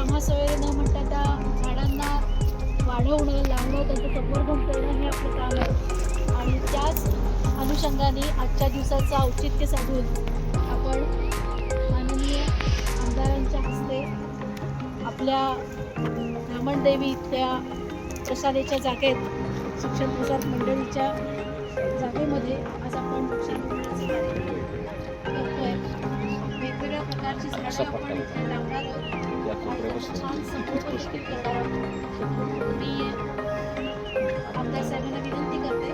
नामासवेरे न म्हणता त्या झाडांना वाढवणं, लावणं, त्यांचं संवर्धन करणं हे आपलं काम आहे. आणि त्याच अनुषंगाने आजच्या दिवसाचं औचित्य साधून आपण माननीय आमदारांच्या हस्ते आपल्या ब्राह्मणदेवी त्या प्रसादेच्या जागेत, शिक्षण प्रसाद मंडळीच्या जागेमध्ये आज आपण वृक्षारोपणाचे कार्यक्रम करतोय. वेगवेगळ्या प्रकारची झाडं आपण इथे लावणार आहोत, छान संगोपन देखील करणार आहोत. मी आमदार साहेबांना विनंती करते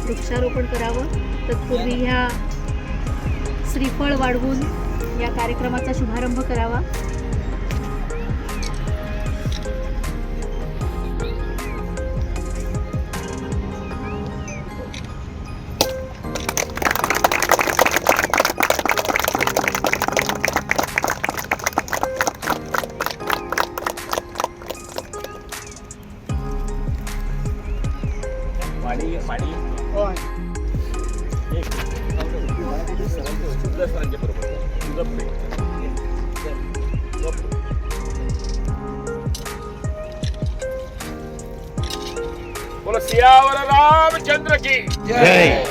वृक्षारोपण करावं. तत्पूर्वी ह्या श्रीफळ वाढवून या कार्यक्रमाचा शुभारंभ करावा. बोलो सियावर रामचंद्र की जय.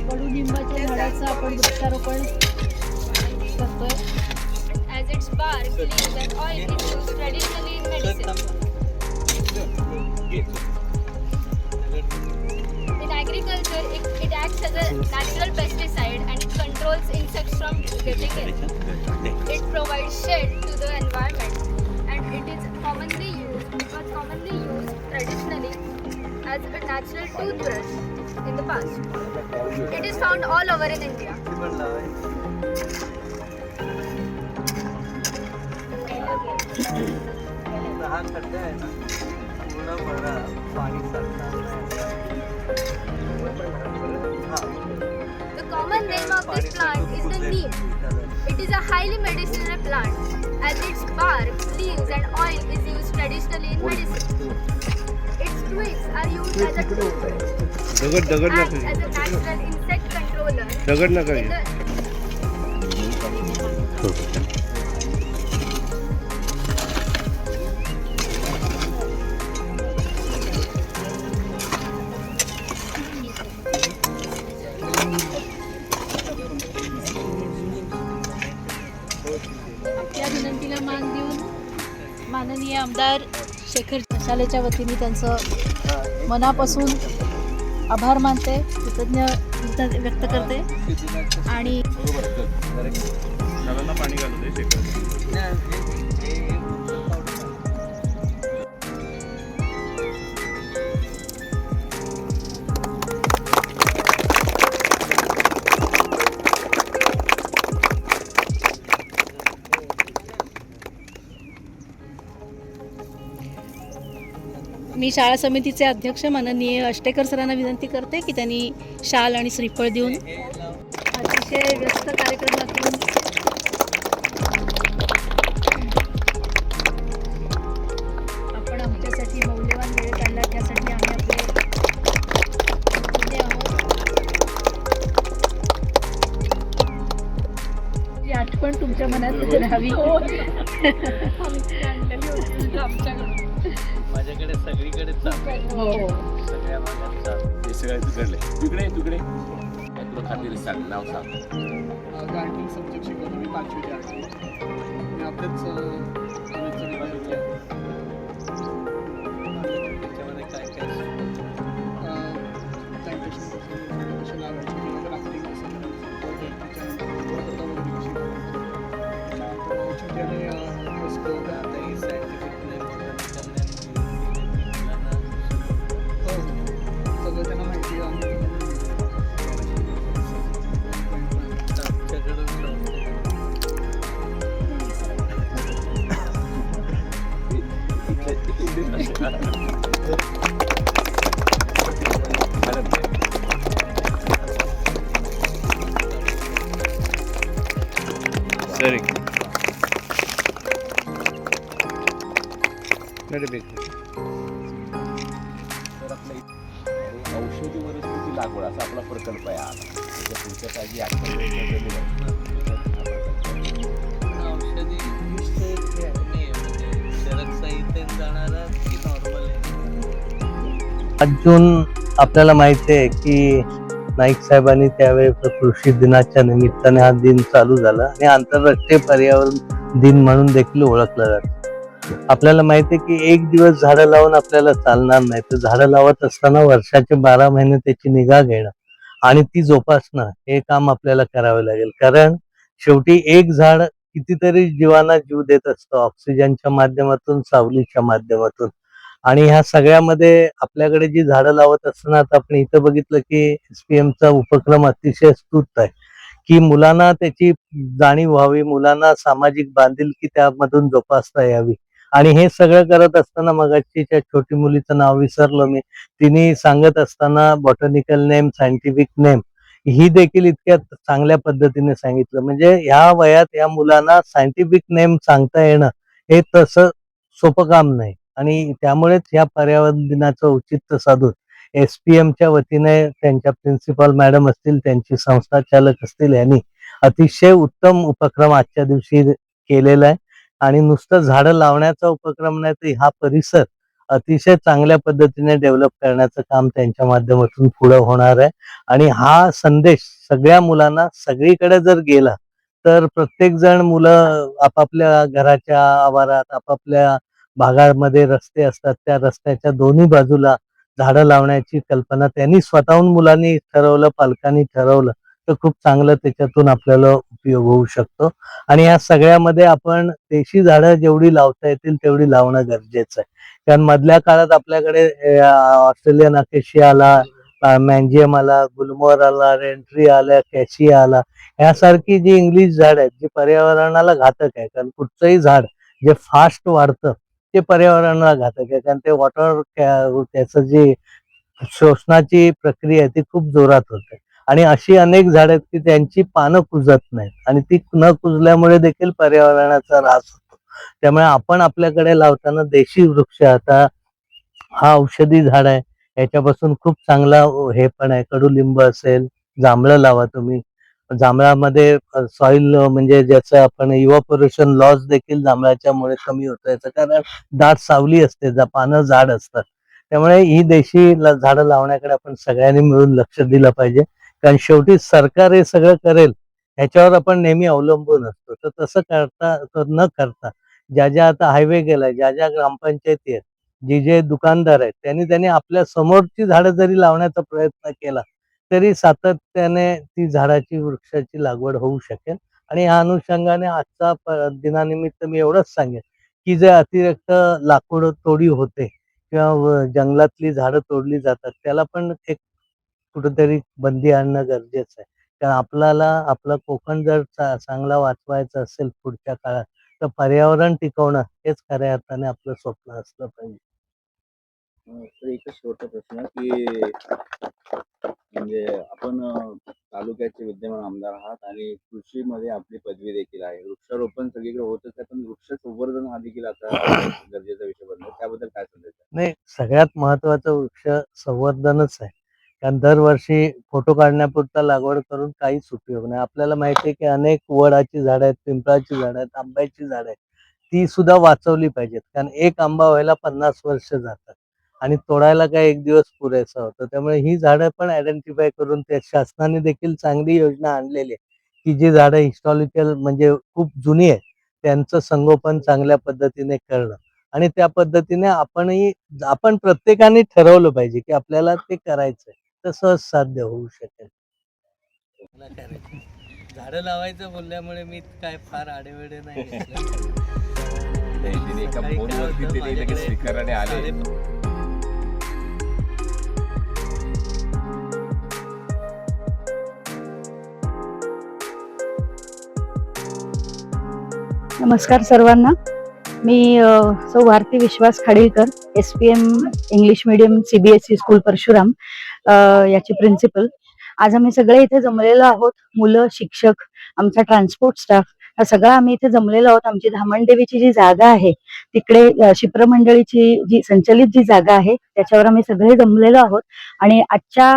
कडुलिंबाच्या झाडाचं आपण वृक्षारोपण करतोय. As its bark, leaves and oil is used traditionally in medicine. In agriculture, it acts as a natural pesticide and it controls insects from getting in. It provides shade to the environment and it was commonly used traditionally as a natural toothbrush in the past. It is found all over in India. The common name of this plant is the neem. It is a highly medicinal plant as its bark, leaves and oil is used traditionally in medicine. Its twigs are used as a tool, acts as a natural insect controller in the आपल्या विनंतीला मान देऊन माननीय आमदार शेखर शालेच्या वतीने त्यांचं मनापासून आभार मानते, कृतज्ञता व्यक्त करते. आणि पाणी घालते मी शाळा समितीचे अध्यक्ष माननीय अष्टेकर सरांना विनंती करते की त्यांनी शाल आणि श्रीफळ देऊन अतिशय व्यस्त कार्यक्रमातून आपण आमच्यासाठी मौल्यवान वेळ काढला, त्यासाठी आम्ही आपले आहोत. ही आठवण तुमच्या मनात राहावी. माझ्याकडे सगळीकडे सगळ्या भागात हे सगळं तिकडले तिकडे तुला खात्री सांग, नाव सांग. गार्डनिंग सब्जेक्ट शिकवतो मी 5वी ते 8वी. मी आपल्याच त्याच्यामध्ये काय काय प्लांटेशन कशी लावायची किंवा ग्राफ्टिंग कसं करायचं त्याच्यानंतर कशी करायची छोट्याने असतो आता ही सायंटिफिक सगळं त्यांना माहिती आहे. सॉरी तर आपल्या आणि औषधी वनस्पती लागवड असा आपला प्रकल्प आहे आज. त्याच्या पुढच्या काही जमीन आहे. औषधी नाही म्हणजे शरद साहित्यात जाणारा की नॉर्मल आहे. 8 जून आपल्याला माहिती आहे की नाईक साहेबांनी त्यावेळी कृषी दिनाच्या निमित्ताने हा दिन चालू झाला आणि आंतरराष्ट्रीय पर्यावरण दिन म्हणून देखील ओळखला जातो. आपल्याला माहिती आहे की एक दिवस झाडं लावून आपल्याला चालणार नाही, तर झाडं लावत असताना वर्षाचे 12 महिने त्याची निगा घेणं आणि ती जोपासणं हे काम आपल्याला करावे लागेल. कारण शेवटी एक झाड कितीतरी जीवांना जीव देत असतं, ऑक्सिजनच्या माध्यमातून, सावलीच्या माध्यमातून. आणि ह्या सगळ्यामध्ये आपल्याकडे जी झाडं लावत असताना आता आपण इथं बघितलं की SPM चा उपक्रम अतिशय स्तुत्य आहे की मुलांना त्याची जाणीव व्हावी, मुलांना सामाजिक बांधिलकी त्यामधून जोपासता यावी. आणि हे सगळं करत असताना मगाची त्या छोटी मुलीचं नाव विसरलो मी, तिने सांगत असताना बॉटनिकल नेम, सायंटिफिक नेम ही देखील इतक्या चांगल्या पद्धतीने सांगितलं. म्हणजे ह्या वयात या मुलांना सायंटिफिक नेम सांगता येणं हे तसं सोपं काम नाही. आणि त्यामुळेच या पर्यावरण दिनाचं औचित्य साधून SPM च्या वतीने त्यांच्या प्रिन्सिपल मॅडम असतील, त्यांची संस्था चालक असतील, यांनी अतिशय उत्तम उपक्रम आजच्या दिवशी केलेला आहे. आणि नुसतं झाडं लावण्याचा उपक्रम नाही, तर हा परिसर अतिशय चांगल्या पद्धतीने डेव्हलप करण्याचं काम त्यांच्या माध्यमातून पुढे होणार आहे. आणि हा संदेश सगळ्या मुलांना सगळीकडे जर गेला तर प्रत्येक जण, मुलं आपापल्या घराच्या आवारात, आपापल्या भागामध्ये रस्ते असतात, त्या रस्त्याच्या दोन्ही बाजूला झाडं लावण्याची कल्पना त्यांनी स्वतःहून मुलांनी ठरवलं, पालकांनी ठरवलं तर खूप चांगलं त्याच्यातून आपल्याला उपयोग होऊ शकतो. आणि या सगळ्यामध्ये आपण देशी झाडं जेवढी लावता येतील तेवढी लावणं गरजेचं आहे. कारण मधल्या काळात आपल्याकडे ऑस्ट्रेलियन अकेशिया आला, मँजियम आला, गुलमोहर आला, रेंट्री आला, कॅशिया आला, यासारखी जी इंग्लिश झाड आहेत जी पर्यावरणाला घातक आहे. कारण कुठचंही झाड जे फास्ट वाढतं ते पर्यावरणाला घातक आहे, कारण ते वॉटर त्याचं जी शोषणाची प्रक्रिया आहे ती खूप जोरात होते. आणि अशी अनेक झाड आहेत की त्यांची पानं कुजत नाहीत आणि ती न कुजल्यामुळे देखील पर्यावरणाचा ऱ्हास होतो. त्यामुळे आपण आपल्याकडे लावताना देशी वृक्ष, आता हा औषधी झाड आहे, याच्यापासून खूप चांगला हे पण आहे, कडुलिंब असेल, जांभळं लावा तुम्ही. जांभळामध्ये सॉइल म्हणजे ज्याचं आपण इव्हॅपोरेशन लॉस देखील जांभळाच्या मुळे कमी होतं. याचं कारण दाट सावली असते, पानं जाड असतात. त्यामुळे ही देशी झाडं लावण्याकडे आपण सगळ्यांनी मिळून लक्ष दिलं पाहिजे. कारण शेवटी सरकार हे सगळं करेल ह्याच्यावर आपण नेहमी अवलंबून असतो. तर तसं न करता ज्या आता हायवे गेलाय, ज्या ग्रामपंचायती आहेत, जे दुकानदार आहेत, त्यांनी आपल्या समोरची झाडं जरी लावण्याचा प्रयत्न केला तरी सातत्याने ती झाडाची, वृक्षाची लागवड होऊ शकेल. आणि या अनुषंगाने आजचा दिनानिमित्त मी एवढंच सांगेन की जे अतिरिक्त लाकूड तोडी होते किंवा जंगलातली झाडं तोडली जातात त्याला पण एक कुठेतरी बंदी आणणं गरजेचं आहे. कारण आपल्याला आपला कोकण जर चांगला वाचवायचा असेल पुढच्या काळात तर पर्यावरण टिकवणं हेच खऱ्या अर्थाने आपलं स्वप्न असलं पाहिजे. तर एकच शेवटचा प्रश्न की म्हणजे आपण तालुक्याचे विद्यमान आमदार आहात आणि कृषीमध्ये आपली पदवी देखील आहे. वृक्षारोपण सगळीकडे होतच आहे, पण वृक्ष संवर्धन हा देखील आता गरजेचा विषय बनला. त्याबद्दल काय संदेश आहे? नाही, सगळ्यात महत्वाचं वृक्ष संवर्धनच आहे. कारण दरवर्षी फोटो काढण्यापुरता लागवड करून काहीच उपयोग नाही. आपल्याला माहिती आहे की अनेक वडाची झाडं आहेत, पिंपळाची झाडं आहेत, आंब्याची झाडं आहेत, ती सुद्धा वाचवली पाहिजेत. कारण एक आंबा व्हायला 50 वर्ष जातात आणि तोडायला काय एक दिवस पुरेसा होतो. त्यामुळे ही झाडं पण आयडेंटिफाय करून त्या शासनाने देखील चांगली योजना आणलेली आहे की जी झाडं हिस्टॉरिकल म्हणजे खूप जुनी आहेत त्यांचं संगोपन चांगल्या पद्धतीने करणं. आणि त्या पद्धतीने आपण प्रत्येकाने ठरवलं पाहिजे की आपल्याला ते करायचंय, तर सहज साध्य होऊ शकेल. मला करायचं. झाडं लावायचं बोलल्यामुळे मी काय फार आडेवेडे नाही घेतलं. तिने एका सकाळी काय फोनवरती होतं, तिने लगेच माझ्याकडे स्वीकाराने आले. नमस्कार सर्वांना. मी सौ Bharati Vishwas Khadilkar, SPM English medium CBSE school Parshuram याची प्रिन्सिपल. आज आम्ही सगळे इथे जमलेलो आहोत, मुलं, शिक्षक, आमचा ट्रान्सपोर्ट स्टाफ, हा सगळा आम्ही इथे जमलेलो आहोत. आमची धामणदेवीची जी जागा आहे तिकडे शिप्र मंडळीची जी संचलित जी जागा आहे त्याच्यावर आम्ही सगळे जमलेलो आहोत. आणि आजच्या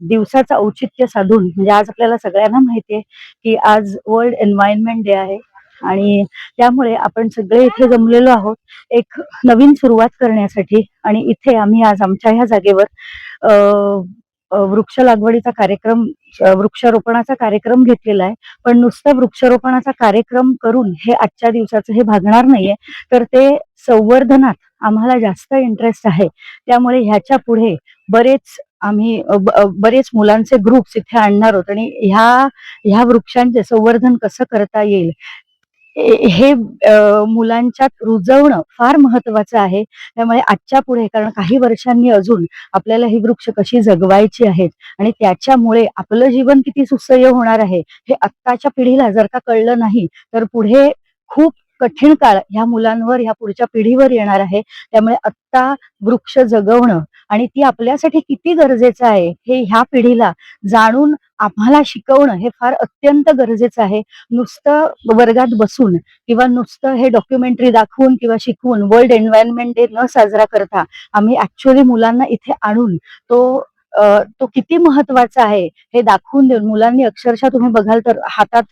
दिवसाचं औचित्य साधून, म्हणजे आज आपल्याला सगळ्यांना माहिती आहे की आज वर्ल्ड एन्व्हायरमेंट डे आहे आणि त्यामुळे आपण सगळे इथे जमलेलो आहोत एक नवीन सुरुवात करण्यासाठी. आणि इथे आम्ही आज आमच्या ह्या जागेवर वृक्ष लागवडीचा कार्यक्रम, वृक्षारोपणाचा कार्यक्रम घेतलेला आहे. पण नुसतं वृक्षारोपणाचा कार्यक्रम करून हे आजच्या दिवसाचं हे भागणार नाहीये, तर ते संवर्धनात आम्हाला जास्त इंटरेस्ट आहे. त्यामुळे ह्याच्या पुढे आम्ही बरेच मुलांचे ग्रुप्स इथे आणणार आहोत आणि ह्या वृक्षांचे संवर्धन कसं करता येईल हे मुलांच्यात रुजवणं फार महत्वाचं आहे. त्यामुळे आजच्या पुढे, कारण काही वर्षांनी अजून आपल्याला ही वृक्ष कशी जगवायची आहेत आणि त्याच्यामुळे आपलं जीवन किती सुसह्य होणार आहे हे आत्ताच्या पिढीला जर का कळलं नाही तर पुढे खूप कठीण काळ ह्या मुलांवर, ह्या पुढच्या पिढीवर येणार आहे. त्यामुळे आत्ता वृक्ष जगवणं आणि ती आपल्यासाठी किती गरजेचं आहे हे ह्या पिढीला जाणून आम्हाला शिकवणं हे फार अत्यंत गरजेचं आहे. नुसतं वर्गात बसून किंवा नुसतं हे डॉक्युमेंटरी दाखवून किंवा शिकवून वर्ल्ड एन्व्हायरमेंट डे न साजरा करता आम्ही ऍक्च्युअली मुलांना इथे आणून तो किती महत्वाचा आहे हे दाखवून देऊन, मुलांनी अक्षरशः तुम्ही बघाल तर हातात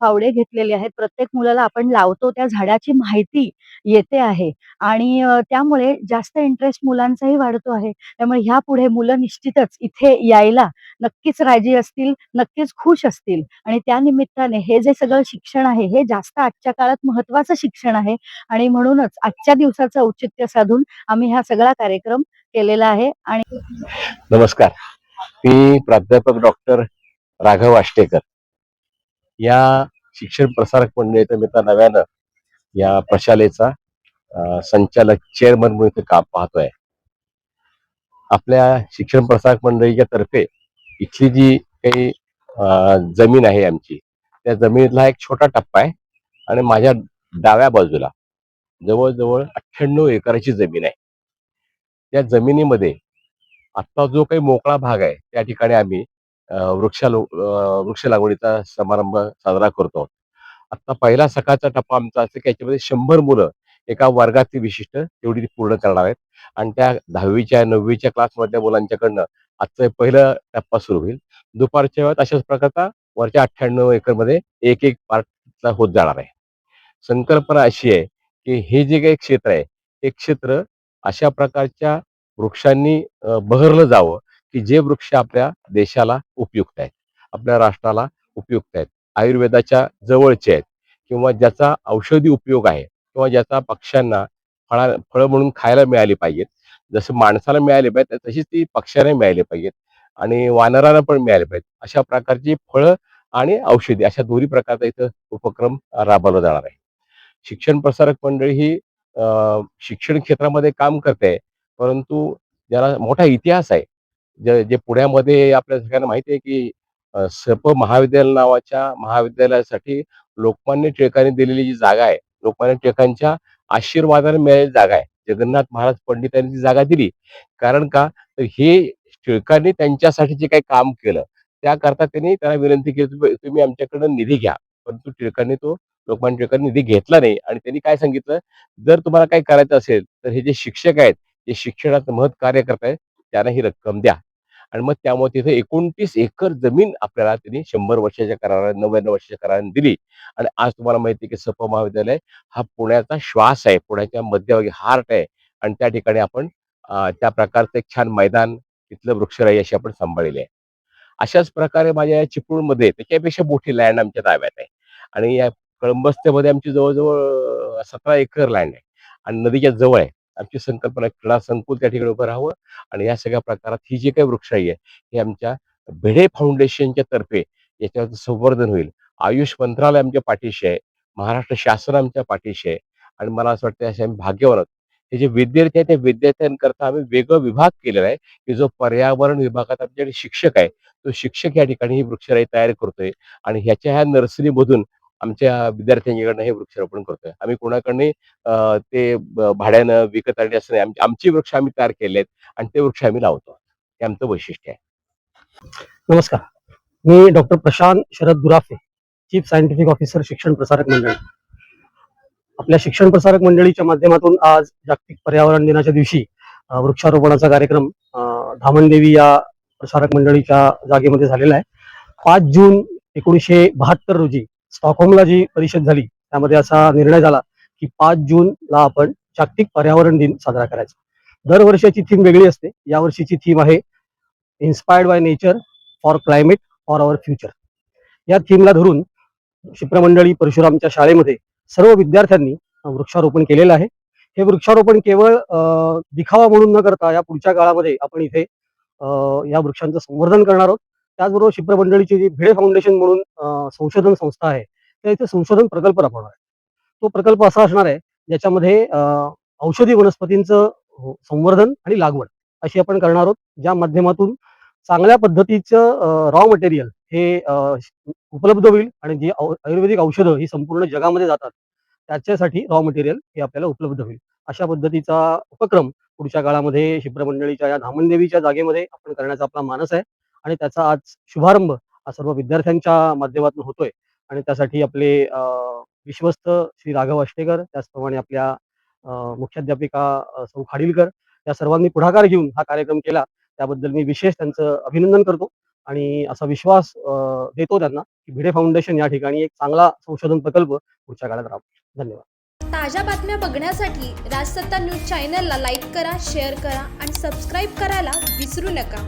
फावडे घेतलेले आहेत. प्रत्येक मुलाला आपण लावतो त्या झाडाची माहिती येते आहे आणि त्यामुळे जास्त इंटरेस्ट मुलांचाही वाढतो आहे. त्यामुळे ह्या पुढे मुलं निश्चितच इथे यायला नक्कीच राजी असतील, नक्कीच खुश असतील. आणि त्या निमित्ताने हे जे सगळं शिक्षण आहे हे जास्त आजच्या काळात महत्वाचं शिक्षण आहे आणि म्हणूनच आजच्या दिवसाचं औचित्य साधून आम्ही हा सगळा कार्यक्रम केलेला आहे. आणि नमस्कार, मी प्राध्यापक डॉक्टर राघव आष्टेकर. या शिक्षण प्रसारक मंडळीचं मी तर नव्यानं या प्रशालेचा संचालक चेअरमन म्हणून इथे काम पाहतोय. आपल्या शिक्षण प्रसारक मंडळीच्या तर्फे इथली जी काही जमीन आहे आमची, त्या जमिनीतला एक छोटा टप्पा आहे आणि माझ्या डाव्या बाजूला जवळजवळ 98 एकराची जमीन आहे. त्या जमिनीमध्ये आता जो काही मोकळा भाग आहे त्या ठिकाणी आम्ही वृक्ष लागवडीचा समारंभ साजरा करतो. आता पहिला सकाळचा टप्पा आमचा असं की याच्यामध्ये 100 मुलं एका वर्गाची विशिष्ट तेवढी पूर्ण करणार आहेत आणि त्या 10वीच्या 9वीच्या क्लासमधल्या मुलांच्याकडनं आजचा पहिला टप्पा सुरू होईल. दुपारच्या वेळात अशाच प्रकारचा वरच्या 98 एकरमध्ये एक एक पार्टचा होत जाणार आहे. संकल्पना अशी आहे की हे जे काही क्षेत्र आहे हे क्षेत्र अशा प्रकारच्या वृक्षांनी बहरलं जावं की जे वृक्ष आपल्या देशाला उपयुक्त आहेत, आपल्या राष्ट्राला उपयुक्त आहेत, आयुर्वेदाच्या जवळचे आहेत किंवा ज्याचा औषधी उपयोग आहे किंवा ज्याचा पक्ष्यांना फळं म्हणून खायला मिळाली पाहिजेत. जसं माणसाला मिळाले पाहिजेत तशीच ती पक्ष्यांना मिळाली पाहिजेत आणि वानरांना पण मिळाले पाहिजेत. अशा प्रकारची फळं आणि औषधी अशा दोन्ही प्रकारचा इथं उपक्रम राबवला जाणार आहे. शिक्षण प्रसारक मंडळी ही शिक्षण क्षेत्रामध्ये काम करते, परंतु ज्याला मोठा इतिहास आहे. जे पुण्यामध्ये आपल्या सगळ्यांना माहिती आहे की सप महाविद्यालय नावाच्या महाविद्यालयासाठी लोकमान्य टिळकांनी दिलेली जी जागा आहे, लोकमान्य टिळकांच्या आशीर्वादाने मिळालेली जागा आहे. जगन्नाथ महाराज पंडितांनी ती जागा दिली. कारण का, तर हे टिळकांनी त्यांच्यासाठी जे काही काम केलं त्याकरता त्यांनी त्यांना विनंती केली, तुम्ही आमच्याकडनं निधी घ्या. परंतु टिळकांनी लोकमान्य टिळकांनी निधी घेतला नाही आणि त्यांनी काय सांगितलं, जर तुम्हाला काही करायचं असेल तर हे जे शिक्षक आहेत, जे शिक्षणात महत् कार्य करतायत त्यांना ही रक्कम द्या. आणि मग त्यामुळे तिथे 29 एकर जमीन आपल्याला त्यांनी 100 वर्षाच्या कराराने, 99 वर्षाच्या कराराने दिली. आणि आज तुम्हाला माहिती आहे की सप महाविद्यालय हा पुण्याचा श्वास आहे, पुण्याच्या मध्यभागी हार्ट आहे आणि त्या ठिकाणी आपण त्या प्रकारचं एक छान मैदान, तिथलं वृक्षराई अशी आपण सांभाळलेली आहे. अशाच प्रकारे माझ्या या चिपळूणमध्ये त्याच्यापेक्षा मोठी लँड आमच्या ताब्यात आहे आणि या कळंबस्तेमध्ये आमची जवळजवळ 17 एकर लँड आहे आणि नदीच्या जवळ आहे. आमची संकल्पना क्रीडा संकुल त्या ठिकाणी उभं राहावं आणि या सगळ्या प्रकारात ही जी काही वृक्षाई आहे ही आमच्या भिडे फाउंडेशनच्या तर्फे याच्यावर संवर्धन होईल. आयुष मंत्रालय आमच्या पाठीशी आहे, महाराष्ट्र शासन आमच्या पाठीशी आहे आणि मला असं वाटतं असे आम्ही भाग्यवान आहोत. हे जे विद्यार्थी आहेत त्या विद्यार्थ्यांकरता आम्ही वेगळं विभाग केलेला आहे की जो पर्यावरण विभागात आमच्याकडे शिक्षक आहे, तो शिक्षक या ठिकाणी ही वृक्षराई तयार करतोय आणि ह्या नर्सरीमधून आमच्या विद्यार्थ्यांकडनं हे वृक्षारोपण करतोय. आम्ही कोणाकडनं ते भाड्यानं विकत आणले असं नाही. आमची वृक्ष आम्ही तयार केले आहेत आणि ते वृक्ष आम्ही लावतो. हे आमचं वैशिष्ट्य आहे. नमस्कार, मी doctor Prashant Sharad Gurafe, chief scientific officer Shikshan Prasarak मंडळ. आपल्या शिक्षण प्रसारक मंडळीच्या माध्यमातून आज जागतिक पर्यावरण दिनाच्या दिवशी वृक्षारोपणाचा कार्यक्रम धामणदेवी या प्रसारक मंडळीच्या जागेमध्ये झालेला आहे. 5 जून 1972 रोजी स्टॉकहोमला जी परिषद झाली त्यामध्ये असा निर्णय झाला की 5 जूनला आपण जागतिक पर्यावरण दिन साजरा करायचा. दरवर्षाची थीम वेगळी असते. यावर्षीची थीम आहे inspired by nature for climate for our future. या थीमला धरून क्षिप्रमंडळी परशुरामच्या शाळेमध्ये सर्व विद्यार्थ्यांनी वृक्षारोपण केलेलं आहे. हे वृक्षारोपण केवळ दिखावा म्हणून न करता या पुढच्या काळामध्ये आपण इथे या वृक्षांचं संवर्धन करणार आहोत. त्याचबरोबर क्षिप्रमंडळीची जी भिडे फाउंडेशन म्हणून संशोधन संस्था आहे त्या इथे संशोधन प्रकल्प राबवणार आहे. तो प्रकल्प असा असणार आहे ज्याच्यामध्ये औषधी वनस्पतींचं संवर्धन आणि लागवड अशी आपण करणार आहोत, ज्या माध्यमातून चांगल्या पद्धतीचं रॉ मटेरियल हे उपलब्ध होईल आणि जी आयुर्वेदिक औषधं ही संपूर्ण जगामध्ये जातात त्याच्यासाठी रॉ मटेरियल हे आपल्याला उपलब्ध होईल. अशा पद्धतीचा उपक्रम पुढच्या काळामध्ये क्षिप्रमंडळीच्या या धामणदेवीच्या जागेमध्ये आपण करण्याचा आपला मानस आहे आणि त्याचा आज शुभारंभ हा सर्व विद्यार्थ्यांच्या माध्यमातून होतोय. आणि त्यासाठी आपले विश्वस्त श्री राघव अष्टेकर, त्याचप्रमाणे आपल्या मुख्याध्यापिका सौ खाडीलकर या सर्वांनी पुढाकार घेऊन हा कार्यक्रम केला. त्याबद्दल मी विशेष त्यांचं अभिनंदन करतो आणि असा विश्वास देतो त्यांना की भिडे फाउंडेशन या ठिकाणी एक चांगला संशोधन प्रकल्प पुढच्या काळात राबवेल. धन्यवाद. ताज्या बातम्या बघण्यासाठी राजसत्ता न्यूज चॅनलला लाईक करा, शेअर करा आणि सबस्क्राईब करायला विसरू नका.